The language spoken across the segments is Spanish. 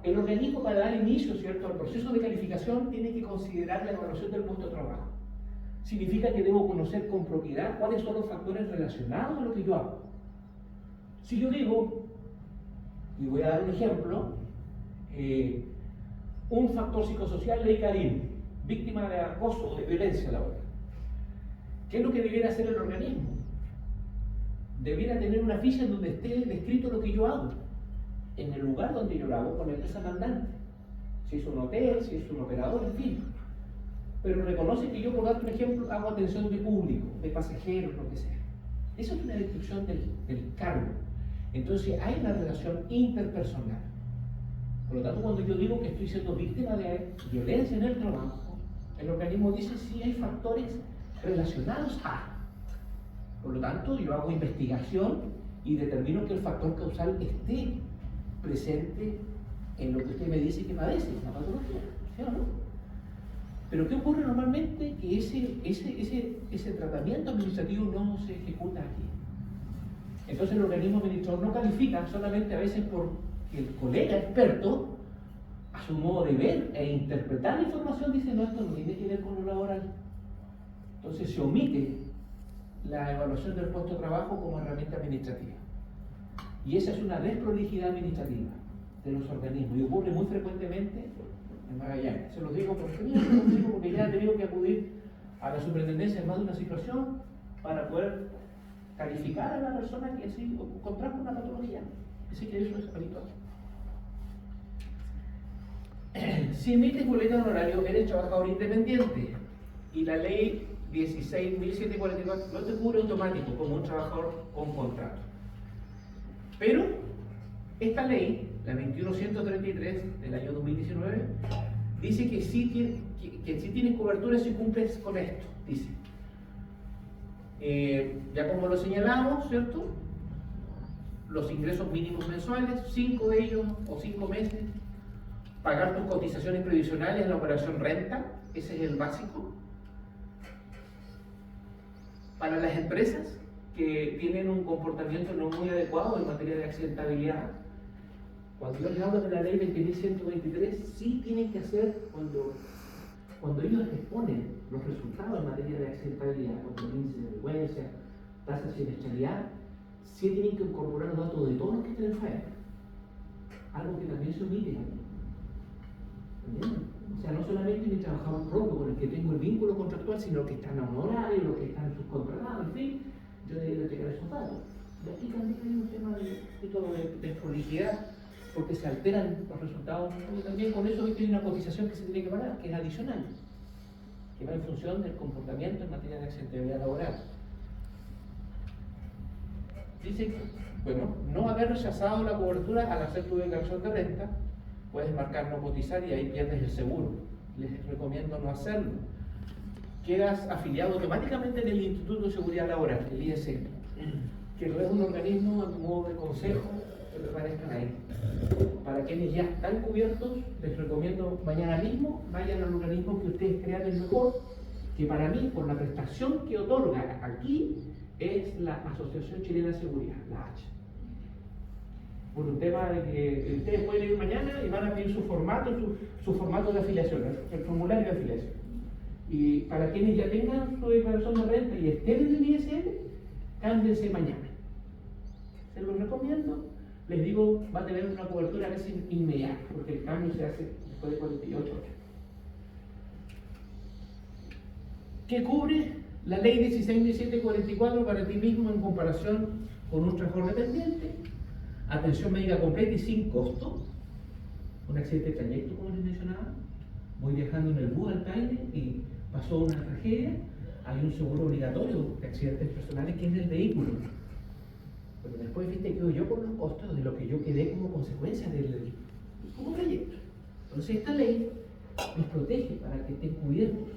El organismo, para dar inicio, ¿cierto?, al proceso de calificación, tiene que considerar la evaluación del puesto de trabajo. Significa que debo conocer con propiedad cuáles son los factores relacionados a lo que yo hago. Si yo digo, y voy a dar un ejemplo, un factor psicosocial, ley Karim, víctima de acoso o de violencia laboral, ¿qué es lo que debiera hacer el organismo? Debiera tener una ficha en donde esté descrito lo que yo hago, en el lugar donde yo lo hago, con la empresa mandante, si es un hotel, si es un operador, en fin. Pero reconoce que yo, por dar un ejemplo, hago atención de público, de pasajeros, lo que sea. Eso es una descripción del cargo. Entonces hay una relación interpersonal. Por lo tanto, cuando yo digo que estoy siendo víctima de violencia en el trabajo, el organismo dice si hay factores relacionados a. Por lo tanto, yo hago investigación y determino que el factor causal esté presente en lo que usted me dice que padece, una patología, ¿sí o no? Pero ¿qué ocurre normalmente? Que ese tratamiento administrativo no se ejecuta aquí. Entonces el organismo administrador no califica solamente a veces porque el colega experto, a su modo de ver e interpretar la información, dice no, esto no tiene que ver con lo laboral. Entonces se omite la evaluación del puesto de trabajo como herramienta administrativa. Y esa es una desprolijidad administrativa de los organismos y ocurre muy frecuentemente en Magallanes. Se los digo porque ya he tenido que acudir a la superintendencia en más de una situación para poder calificar a la persona que sí contrajo una patología. Así que eso es habitual. Si emites boleto de honorario, eres trabajador independiente y la ley 16.744 no te cubre automático como un trabajador con contrato. Pero esta ley, la 21.133 del año 2019, dice que sí tienes cobertura si cumples con esto. Dice, ya como lo señalamos, ¿cierto? Los ingresos mínimos mensuales, 5 de ellos o 5 meses, pagar tus cotizaciones previsionales en la operación renta, ese es el básico. Para las empresas que tienen un comportamiento no muy adecuado en materia de accidentabilidad, cuando yo les hablo de la ley 20.123, sí tienen que hacer, cuando ellos exponen los resultados en materia de accidentabilidad, como índice de vergüenza, tasa de siniestralidad, sí tienen que incorporar los datos de todos los que estén en faena. Algo que también se omite aquí. ¿Entienden? O sea, no solamente mi trabajador propio con el que tengo el vínculo contractual, sino que están a honorario, los que están subcontratados, en fin, yo debería entregar esos datos. Y aquí también hay un tema de prolijidad, porque se alteran los resultados, y también con eso hay una cotización que se tiene que pagar, que es adicional, que va en función del comportamiento en materia de accidentabilidad laboral. Dice, bueno, no haber rechazado la cobertura al hacer tu declaración de renta, puedes marcar no cotizar y ahí pierdes el seguro. Les recomiendo no hacerlo. Quedas afiliado automáticamente en el Instituto de Seguridad Laboral, el ISL, que no es un organismo a modo de consejo que permanezcan ahí. Para quienes ya están cubiertos, les recomiendo mañana mismo vayan al organismo que ustedes crean el mejor, que para mí, por la prestación que otorga aquí, es la Asociación Chilena de Seguridad, la H. Por un tema de que ustedes pueden ir mañana y van a pedir su formato de afiliación, el formulario de afiliación. Y para quienes ya tengan su declaración de renta y estén en el ISL, cámbiense mañana. Se los recomiendo. Les digo, va a tener una cobertura casi inmediata, porque el cambio se hace después de 48 horas. ¿Qué cubre la ley 16.744 para ti mismo en comparación con un trabajador dependiente? Atención médica completa y sin costo. Un accidente de trayecto, como les mencionaba. Voy viajando en el bus al Paine y pasó una tragedia. Hay un seguro obligatorio de accidentes personales que es del vehículo. Pero después, viste, quedo yo con los costos de lo que yo quedé como consecuencia del como trayecto. Entonces esta ley nos protege para que estén cubiertos.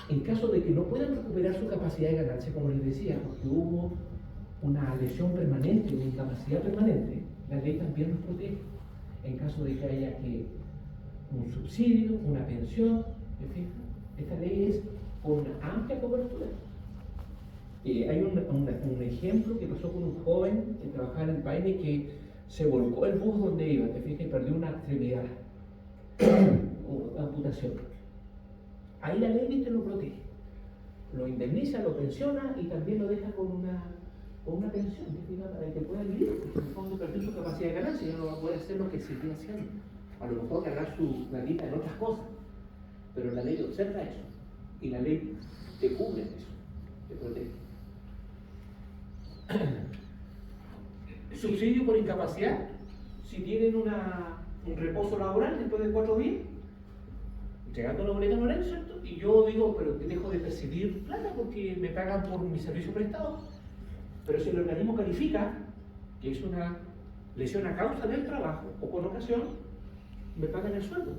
En caso de que no puedan recuperar su capacidad de ganancia, como les decía, porque hubo una lesión permanente, una incapacidad permanente, la ley también nos protege. En caso de que haya un subsidio, una pensión, en fin, esta ley es con una amplia cobertura. Hay un ejemplo que pasó con un joven que trabajaba en el Paine que se volcó el bus donde iba, te fijas, y perdió una extremidad, una amputación. Ahí la ley, viste, lo protege, lo indemniza, lo pensiona y también lo deja con una pensión, ¿te fijas? Para que pueda vivir, porque en el fondo perdió su capacidad de ganancia, ya no va a poder hacer lo que seguía haciendo. A lo mejor ganar su platita en otras cosas, pero la ley observa eso y la ley te cubre eso, te protege. Subsidio por incapacidad, si tienen un reposo laboral después de 4 días, llegando a la boleta horaria, ¿cierto? Y yo digo, pero dejo de percibir plata porque me pagan por mi servicio prestado. Pero si el organismo califica que es una lesión a causa del trabajo o con ocasión, me pagan el sueldo.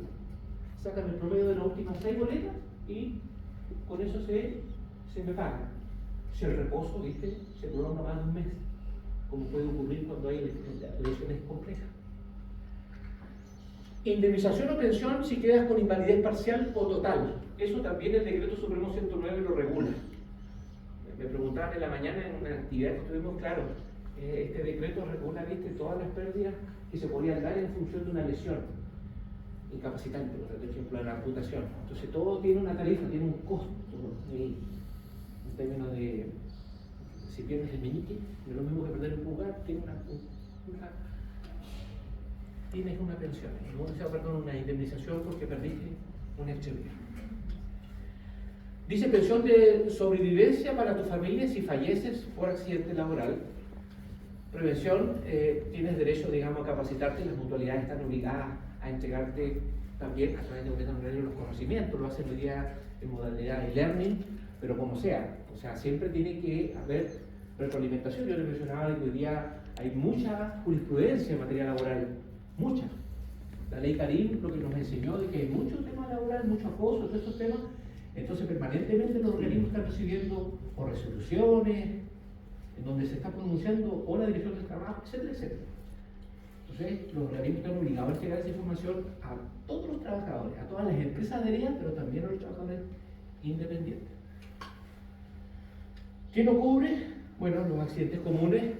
Sacan el promedio de las últimas 6 boletas y con eso se me paga. Si el reposo, ¿viste?, se prolonga más de un mes, como puede ocurrir cuando hay lesiones complejas. Indemnización o pensión si quedas con invalidez parcial o total. Eso también el Decreto Supremo 109 lo regula. Me preguntaban en la mañana en una actividad que estuvimos, claro, este decreto regula, ¿viste?, todas las pérdidas que se podían dar en función de una lesión incapacitante, por ejemplo, la amputación. Entonces todo tiene una tarifa, tiene un costo, en términos de, si pierdes el meñique, no es lo mismo que perder un pulgar, tienes una pensión, una indemnización porque perdiste una extremidad. Dice pensión de sobrevivencia para tu familia si falleces por accidente laboral. Prevención, tienes derecho, digamos, a capacitarte, las mutualidades están obligadas a entregarte también a través de boleta horaria los conocimientos, lo hacen hoy día en modalidad de e-learning, pero como sea, o sea, siempre tiene que haber retroalimentación. Yo les mencionaba que hoy día hay mucha jurisprudencia en materia laboral, mucha. La ley Karim lo que nos enseñó de que hay mucho tema laboral, mucho acoso, todos esos temas, entonces permanentemente los organismos están recibiendo o resoluciones en donde se está pronunciando o la dirección del trabajo, etcétera, etcétera. Entonces, los organismos están obligados a entregar esa información a todos los trabajadores, a todas las empresas adheridas, pero también a los trabajadores independientes. ¿Qué no cubre? Bueno, los accidentes comunes,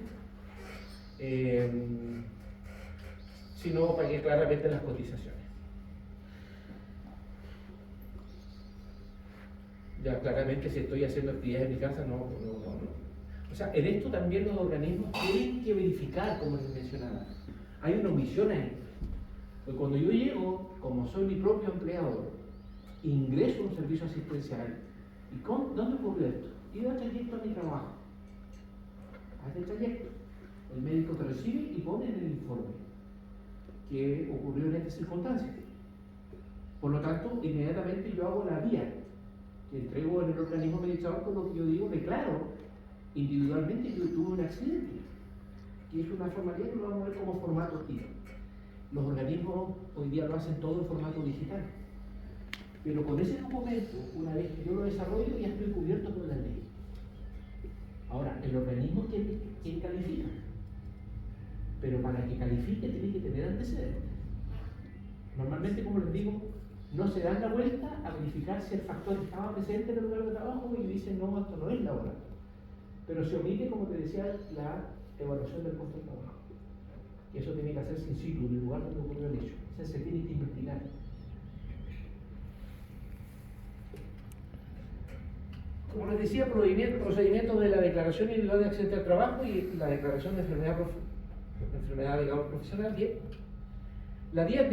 si no pagué claramente las cotizaciones. Ya claramente si estoy haciendo actividades en mi casa, no. O sea, en esto también los organismos tienen que verificar, como les mencionaba. Hay una omisión ahí. Porque cuando yo llego, como soy mi propio empleador, ingreso a un servicio asistencial, ¿y dónde ocurrió esto? Iba al trayecto a mi trabajo. Haz el trayecto. El médico te recibe y pone en el informe que ocurrió en estas circunstancias. Por lo tanto, inmediatamente yo hago la vía que entrego en el organismo administrador con lo que yo digo, declaro individualmente que yo tuve un accidente, que es una formalidad que lo vamos a ver como formato TIR. Los organismos hoy día lo hacen todo en formato digital, pero con ese documento, una vez que yo lo desarrollo, ya estoy cubierto por la ley. Ahora, el organismo ¿quién califica? Pero para que califique tiene que tener antecedentes. Normalmente, como les digo, no se dan la vuelta a verificar si el factor estaba presente en el lugar de trabajo y dicen, no, esto no es laboral. Pero se omite, como te decía, la evaluación del puesto de trabajo. Y eso tiene que hacerse in situ, en el lugar donde ocurrió el hecho. O sea, se tiene que investigar. Como les decía, procedimiento de la declaración individual de accidente al trabajo y la declaración de enfermedad, digamos, profesional. Bien. La DIEP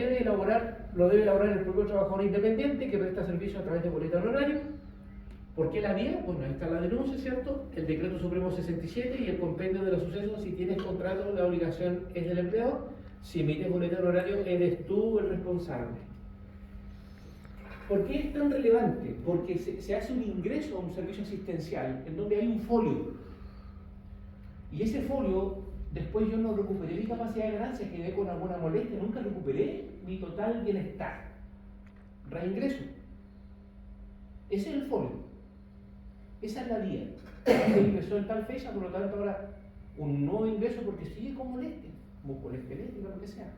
lo debe elaborar el propio trabajador independiente que presta servicio a través de boleta horario. ¿Por qué la DIEP? Bueno, ahí está la denuncia, ¿cierto? El Decreto Supremo 67 y el compendio de los sucesos. Si tienes contrato, la obligación es del empleador. Si emites boleta horario, eres tú el responsable. ¿Por qué es tan relevante? Porque se hace un ingreso a un servicio asistencial en donde hay un folio. Y ese folio, después yo no recuperé mi capacidad de ganancia, quedé con alguna molestia, nunca recuperé mi total bienestar. Reingreso. Ese es el folio. Esa es la vía. Usted ingresó en tal fecha, por lo tanto ahora un nuevo ingreso porque sigue con molestia, musculoesquelética, lo que sea.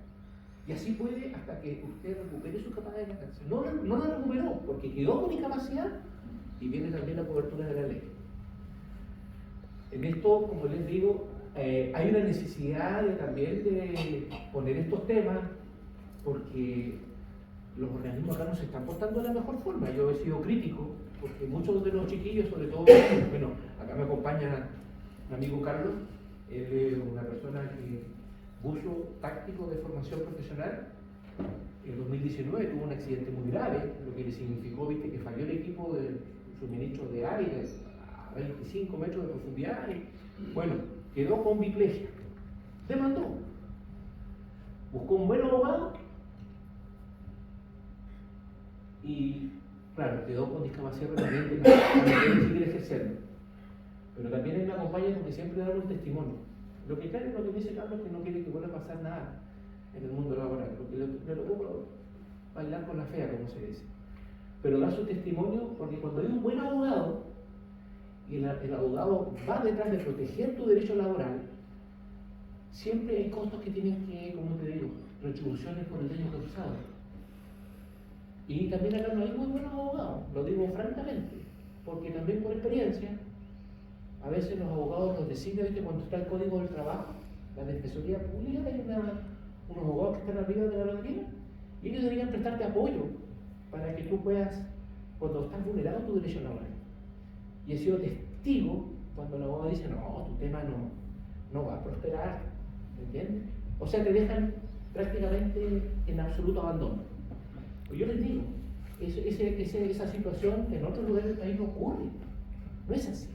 Y así puede hasta que usted recupere su capacidad de ganancia. No la recuperó porque quedó con incapacidad y viene también la cobertura de la ley. En esto, como les digo, hay una necesidad también de poner estos temas porque los organismos acá no se están portando de la mejor forma. Yo he sido crítico porque muchos de los chiquillos, sobre todo, bueno, acá me acompaña mi amigo Carlos, él es una persona que buzo táctico de formación profesional. En 2019 tuvo un accidente muy grave, lo que le significó, viste, que falló el equipo de suministro de aire a 25 metros de profundidad. Y, bueno, quedó con biplegia. Demandó. Buscó un buen abogado y, claro, quedó con discapacidad permanente para poder seguir ejerciendo. Pero también él me acompaña porque siempre da un testimonio. Lo que claro es lo que me dice Carlos, que no quiere que vuelva a pasar nada en el mundo laboral, porque le tocó bailar con la fea, como se dice. Pero da su testimonio porque cuando hay un buen abogado, y el abogado va detrás de proteger tu derecho laboral, siempre hay costos que tienen que, como te digo, retribuciones por el daño causado. Y también acá no hay muy buenos abogados, lo digo francamente, porque también por experiencia, a veces los abogados los designan, ¿viste? Cuando está el Código del Trabajo, la Defensoría Pública, hay unos abogados que están arriba de la bandera, y ellos deberían prestarte apoyo para que tú puedas, cuando estás vulnerado tu derecho laboral. Y he sido testigo cuando el abogado dice, no, tu tema no va a prosperar, ¿me entiendes? O sea, te dejan prácticamente en absoluto abandono. Pues yo les digo, esa situación en otros lugares del país no ocurre, no es así.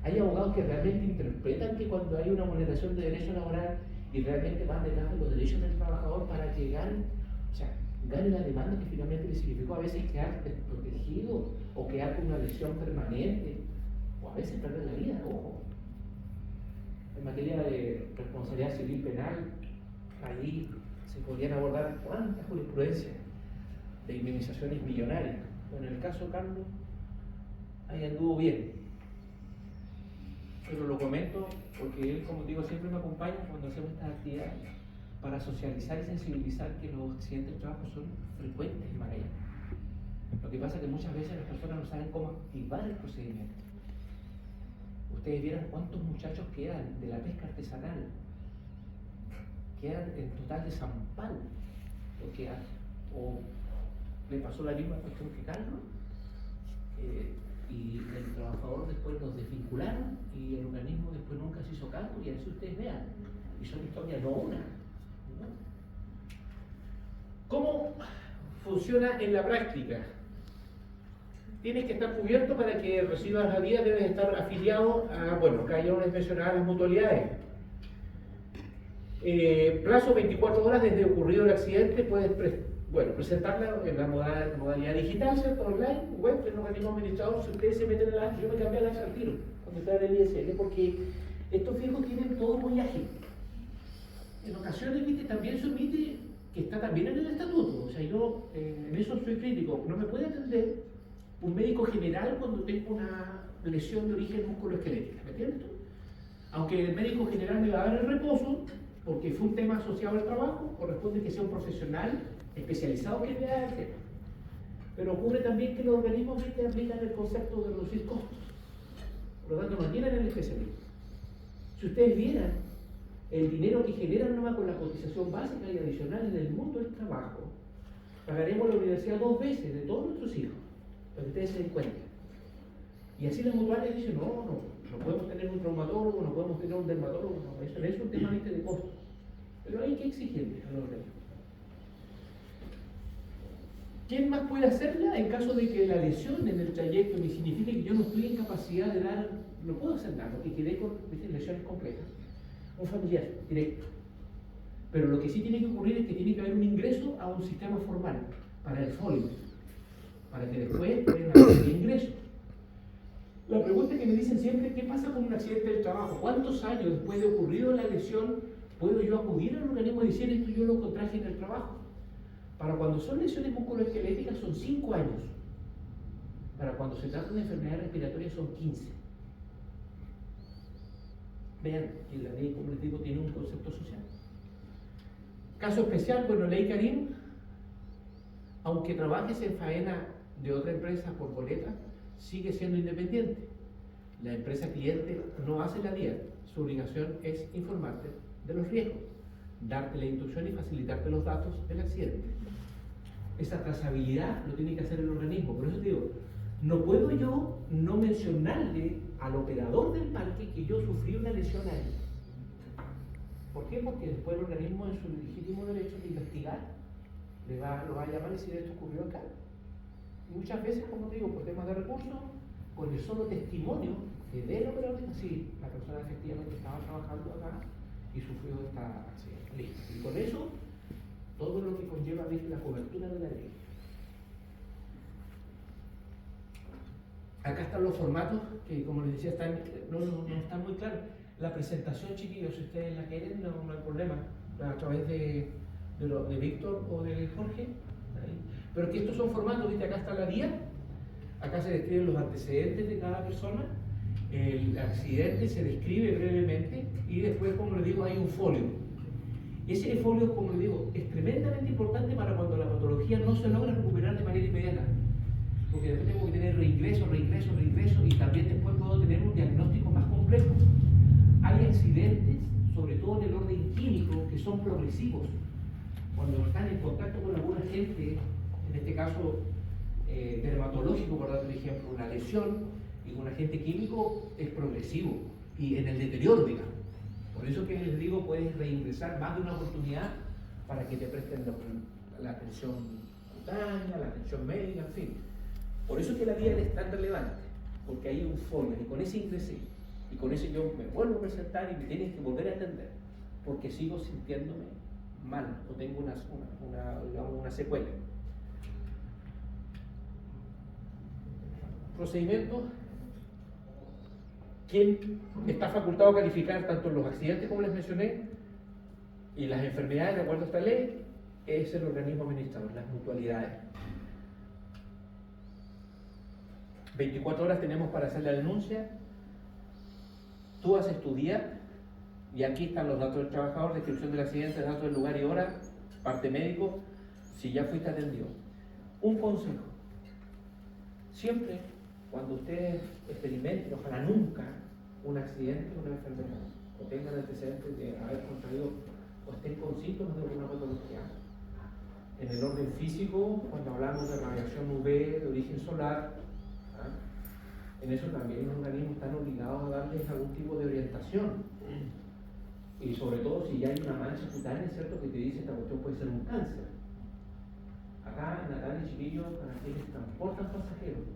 Hay abogados que realmente interpretan que cuando hay una vulneración de derecho laboral y realmente van detrás de los derechos del trabajador para que gane la demanda que finalmente le significó a veces quedar desprotegido o quedar con una lesión permanente o a veces perder la vida, ojo. En materia de responsabilidad civil penal, ahí se podrían abordar cuántas jurisprudencias de indemnizaciones millonarias. Bueno, en el caso de Carlos, ahí anduvo bien. Pero lo comento porque él, como digo, siempre me acompaña cuando hacemos estas actividades para socializar y sensibilizar que los accidentes de trabajo son frecuentes en Magallanes. Lo que pasa es que muchas veces las personas no saben cómo activar el procedimiento. Ustedes vieran cuántos muchachos quedan de la pesca artesanal, quedan en total desamparo, porque o le pasó la misma cuestión que Carlos, y el trabajador después los desvincularon y el organismo después nunca se hizo cargo, y así ustedes vean, y son historias no una, ¿no? ¿Cómo funciona en la práctica? Tienes que estar cubierto para que recibas la vida, debes estar afiliado a, bueno, acá ya les mencionaba las mutualidades. Plazo 24 horas desde ocurrido el accidente, puedes presentarla en la modalidad digital, ¿cierto? Online, web, en un organismo administrador. Si ustedes se meten en la, yo me cambié a la al tiro cuando estaba en el ISL, porque estos fijos tienen todo muy ágil. En ocasiones, viste, también se omite que está también en el estatuto. O sea, yo en eso soy crítico. No me puede atender un médico general cuando tengo una lesión de origen musculoesquelética, ¿me entiendes? Aunque el médico general me va a dar el reposo, porque fue un tema asociado al trabajo, corresponde que sea un profesional especializado que vea el tema. Pero ocurre también que los organismos, ¿viste?, aplican el concepto de reducir costos. Por lo tanto, no tienen el especialismo. Si ustedes vieran el dinero que generan nomás con la cotización básica y adicional en el mundo del trabajo, pagaremos la universidad 2 veces de todos nuestros hijos, para que ustedes se den cuenta. Y así las mutuales dicen, no podemos tener un traumatólogo, no podemos tener un dermatólogo, no, eso es un tema de costos. Pero hay que exigirle a los organismos. ¿Quién más puede hacerla en caso de que la lesión en el trayecto me signifique que yo no estoy en capacidad de dar, no puedo hacer nada, porque quedé con lesiones complejas? Un familiar directo. Pero lo que sí tiene que ocurrir es que tiene que haber un ingreso a un sistema formal para el folio, para que después puedan haber ingresos. La pregunta que me dicen siempre es: ¿qué pasa con un accidente del trabajo? ¿Cuántos años después de ocurrido la lesión puedo yo acudir al organismo y decir esto yo lo contraje en el trabajo? Para cuando son lesiones musculoesqueléticas son 5 años. Para cuando se trata de enfermedades respiratorias son 15. Vean que la ley, como les digo, tiene un concepto social. Caso especial, bueno, ley Karim, aunque trabajes en faena de otra empresa por boleta, sigue siendo independiente. La empresa cliente no hace la DIA, su obligación es informarte de los riesgos, darte la instrucción y facilitarte los datos del accidente. Esa trazabilidad lo tiene que hacer el organismo. Por eso te digo, no puedo yo no mencionarle al operador del parque que yo sufrí una lesión a él. ¿Por qué? Porque después el organismo, en su legítimo derecho de investigar, lo va a llamar y decir: esto ocurrió acá. Y muchas veces, como te digo, por temas de recursos, con el solo testimonio que dé el operador, sí, la persona efectivamente estaba trabajando acá y sufrió esta accidente. Listo. Y con eso, todo lo que conlleva la cobertura de la ley. Acá están los formatos que, como les decía, no están muy claros. La presentación, chiquillos, si ustedes la quieren, no hay problema, a través de Víctor o de Jorge. ¿Ahí? Pero que estos son formatos, ¿viste? Acá está la guía, acá se describen los antecedentes de cada persona, el accidente se describe brevemente y después, como les digo, hay un folio. Ese folio, como les digo, es tremendamente importante para cuando la patología no se logra recuperar de manera inmediata. Porque después tengo que tener reingreso y también después puedo tener un diagnóstico más complejo. Hay accidentes, sobre todo en el orden químico, que son progresivos. Cuando están en contacto con algún agente, en este caso dermatológico, por dar un ejemplo, una lesión, y un agente químico es progresivo y en el deterioro, digamos. Por eso que les digo, puedes reingresar más de una oportunidad para que te presten la atención cutánea, la atención médica, en fin. Por eso que la guía es tan relevante, porque hay un folio y con ese ingresé, y con ese yo me vuelvo a presentar y me tienes que volver a atender, porque sigo sintiéndome mal o tengo una secuela. Procedimiento. ¿Quién está facultado a calificar tanto los accidentes, como les mencioné, y las enfermedades de acuerdo a esta ley? Es el organismo administrador, las mutualidades. 24 horas tenemos para hacer la denuncia. Tú haces tu día y aquí están los datos del trabajador, descripción del accidente, datos del lugar y hora, parte médico, si ya fuiste atendido. Un consejo: siempre cuando ustedes experimenten, ojalá nunca, un accidente o una enfermedad, o tengan antecedentes de haber contraído o estén con síntomas de alguna patología, en el orden físico, cuando hablamos de radiación UV de origen solar, en eso también los organismos están obligados a darles algún tipo de orientación. Y sobre todo si ya hay una mancha cutánea, es cierto que te dice esta cuestión puede ser un cáncer. Acá en Natalia, chiquillos, para quienes transportan pasajeros,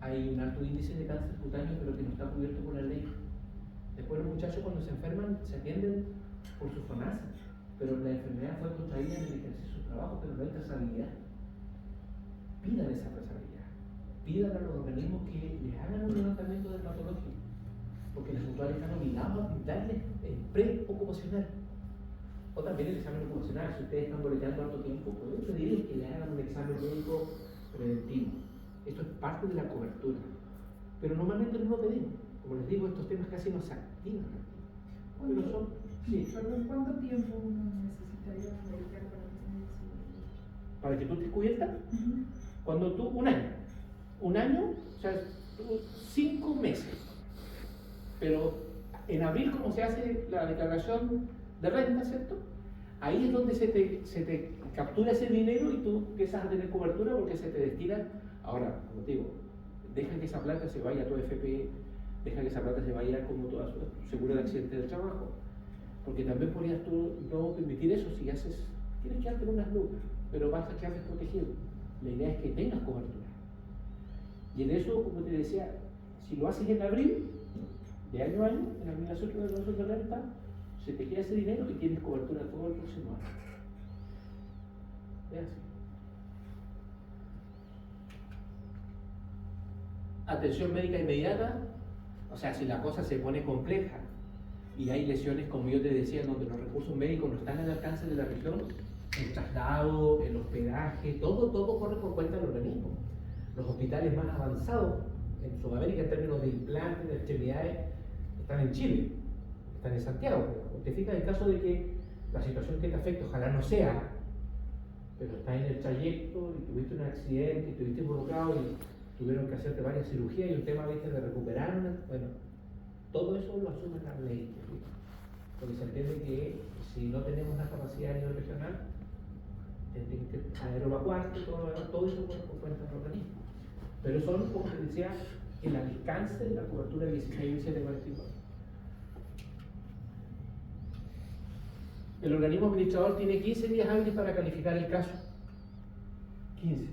hay un alto índice de cáncer cutáneo, pero que no está cubierto por la ley. Después los muchachos, cuando se enferman, se atienden por su FONASA, pero la enfermedad fue contraída en el ejercicio de su trabajo, pero no hay trazabilidad. Pidan esa trazabilidad. Pidan a los organismos que les hagan un levantamiento dermatológico, porque las mutuales están obligados a darles el pre-ocupacional. O también el examen ocupacional. Si ustedes están boleteando harto tiempo, pueden pedirles que le hagan un examen médico preventivo. Esto es parte de la cobertura. Pero normalmente no lo pedimos. Como les digo, estos temas casi no se activan. Pero son, sí. ¿Cuánto tiempo uno necesitaría medicar para que tú estés cubierta? Cuando tú, un año, o sea, 5 meses. Pero en abril, como se hace la declaración de renta, ¿cierto? Ahí es donde se te captura ese dinero y tú empiezas a tener cobertura porque se te destina. Ahora, como te digo, deja que esa plata se vaya a tu FP, deja que esa plata se vaya como toda su seguro de accidente del trabajo. Porque también podrías tú no permitir eso si haces, tienes que darte unas lucas, pero basta que haces protegido. La idea es que tengas cobertura. Y en eso, como te decía, si lo haces en abril, de año a año, en la administración de declaración de renta, se te queda ese dinero y tienes cobertura todo el próximo año. Es así. Atención médica inmediata, o sea, si la cosa se pone compleja y hay lesiones, como yo te decía, donde los recursos médicos no están al alcance de la región, el traslado, el hospedaje, todo corre por cuenta del organismo. Los hospitales más avanzados en Sudamérica en términos de implantes, de extremidades, están en Chile, están en Santiago. Te fijas en caso de que la situación que te afecta, ojalá no sea, pero estás en el trayecto y tuviste un accidente, estuviste involucrado tuvieron que hacerte varias cirugías y un tema, ¿viste?, de recuperar bueno, todo eso lo asume la ley, ¿sí? Porque se entiende que si no tenemos la capacidad a nivel regional, tienen que aerovacuarte, todo eso por cuenta del organismo. Pero son, como te decía, el alcance de la cobertura del 16.744. El organismo administrador tiene 15 días hábiles para calificar el caso. 15.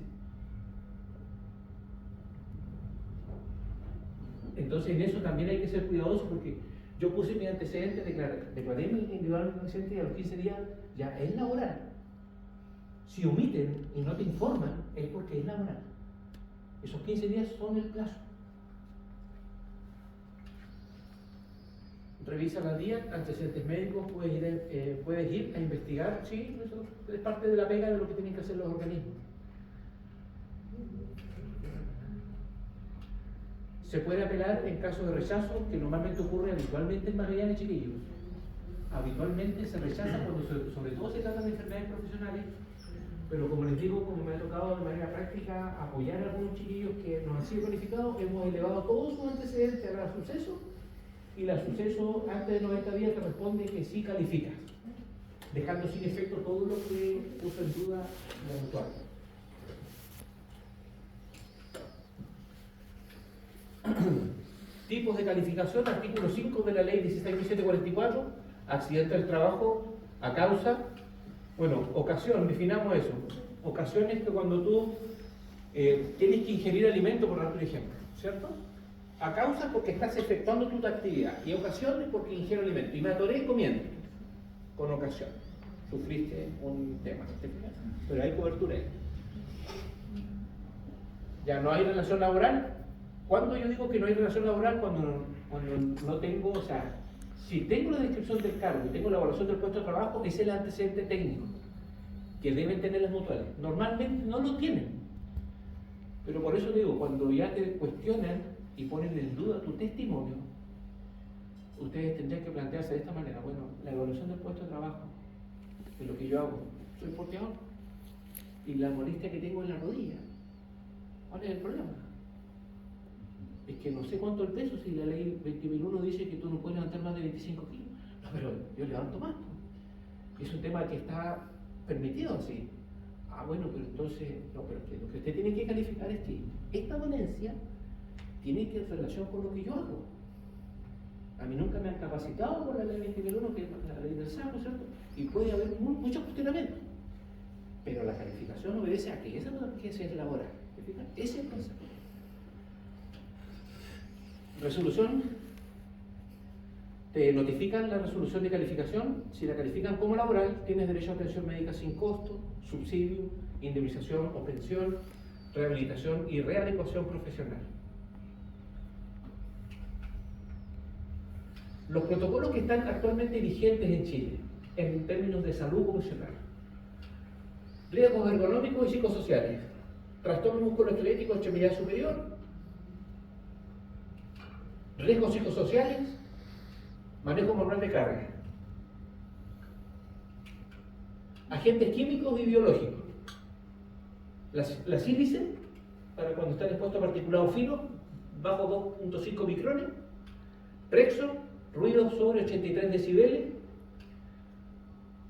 Entonces en eso también hay que ser cuidadoso, porque yo puse mi antecedente, declaré mi individual antecedente y a los 15 días ya es laboral. Si omiten y no te informan, es porque es laboral. Esos 15 días son el plazo. Revisa la DIA, antecedentes médicos, puedes ir a investigar, sí, eso es parte de la pega de lo que tienen que hacer los organismos. Se puede apelar en caso de rechazo, que normalmente ocurre habitualmente en Magallanes, chiquillos. Habitualmente se rechaza cuando sobre todo se trata de enfermedades profesionales, pero como les digo, como me ha tocado de manera práctica apoyar a algunos chiquillos que nos han sido calificados, hemos elevado todos sus antecedentes a la suceso, y la suceso antes de 90 días te responde que sí calificas, dejando sin efecto todo lo que puso en duda la mutual. Tipos de calificación, artículo 5 de la ley 16.744, accidente del trabajo a causa, bueno, ocasión, definamos eso. Ocasiones que cuando tú tienes que ingerir alimento, por darte un ejemplo, ¿cierto? A causa porque estás efectuando tu actividad, y ocasiones porque ingiero alimento, y me atoré comiendo, con ocasión. Sufriste un tema, ¿te fijas? Pero hay cobertura ahí. Ya no hay relación laboral. ¿Cuándo yo digo que no hay relación laboral? Cuando no tengo, o sea, si tengo la descripción del cargo y tengo la evaluación del puesto de trabajo, es el antecedente técnico que deben tener las mutuales. Normalmente no lo tienen. Pero por eso digo, cuando ya te cuestionan y ponen en duda tu testimonio, ustedes tendrían que plantearse de esta manera: bueno, la evaluación del puesto de trabajo, de lo que yo hago, soy porteador, y la molestia que tengo en la rodilla, ¿cuál es el problema? Es que no sé cuánto el peso, si la ley 20.001 dice que tú no puedes levantar más de 25 kilos. No, pero yo levanto más. Es un tema que está permitido así. Ah, bueno, pero entonces, no, pero lo que usted tiene que calificar es que esta dolencia tiene que ver relación con lo que yo hago. A mí nunca me han capacitado por la ley 20.001, que es la ley del saco, ¿cierto? Y puede haber muchos cuestionamientos. Pero la calificación obedece a que esa es laboral. ¿Te fijas? Ese es el concepto. Resolución. Te notifican la resolución de calificación. Si la califican como laboral, tienes derecho a atención médica sin costo, subsidio, indemnización o pensión, rehabilitación y readecuación profesional. Los protocolos que están actualmente vigentes en Chile, en términos de salud ocupacional: riesgos ergonómicos y psicosociales, trastorno musculoesquelético de extremidad superior, riesgos psicosociales, manejo hormonal de carga, agentes químicos y biológicos, la sílice, para cuando está expuesto a particulado fino, bajo 2.5 micrones, Prexo, ruido sobre 83 decibeles,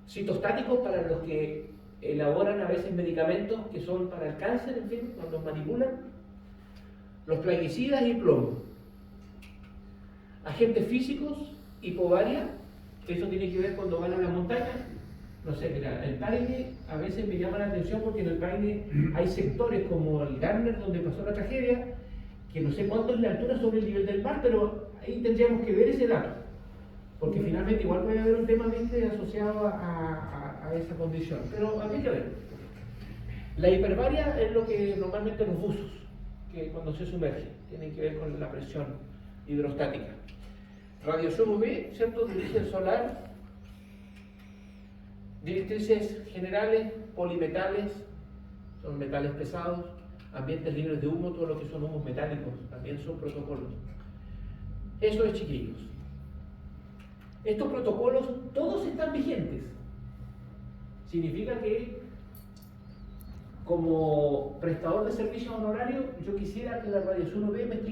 citostáticos para los que elaboran a veces medicamentos que son para el cáncer, en fin, cuando los manipulan, los plaguicidas y plomo, agentes físicos, hipobaria, que eso tiene que ver cuando van a la montaña. No sé, mira, el Paine a veces me llama la atención porque en el Paine hay sectores como el Garner, donde pasó la tragedia, que no sé cuánto es la altura sobre el nivel del mar, pero ahí tendríamos que ver ese dato, porque finalmente igual puede haber un tema asociado a esa condición, pero hay que ver. La hiperbaria es lo que normalmente los buzos, que cuando se sumergen, tienen que ver con la presión hidrostática. Radiación UV, ¿cierto? Directrices solar, directrices generales, polimetales, son metales pesados, ambientes libres de humo, todo lo que son humos metálicos, también son protocolos. Eso es, chiquillos. Estos protocolos, todos están vigentes. Significa que como prestador de servicios honorarios, yo quisiera que la radiación UV me explicara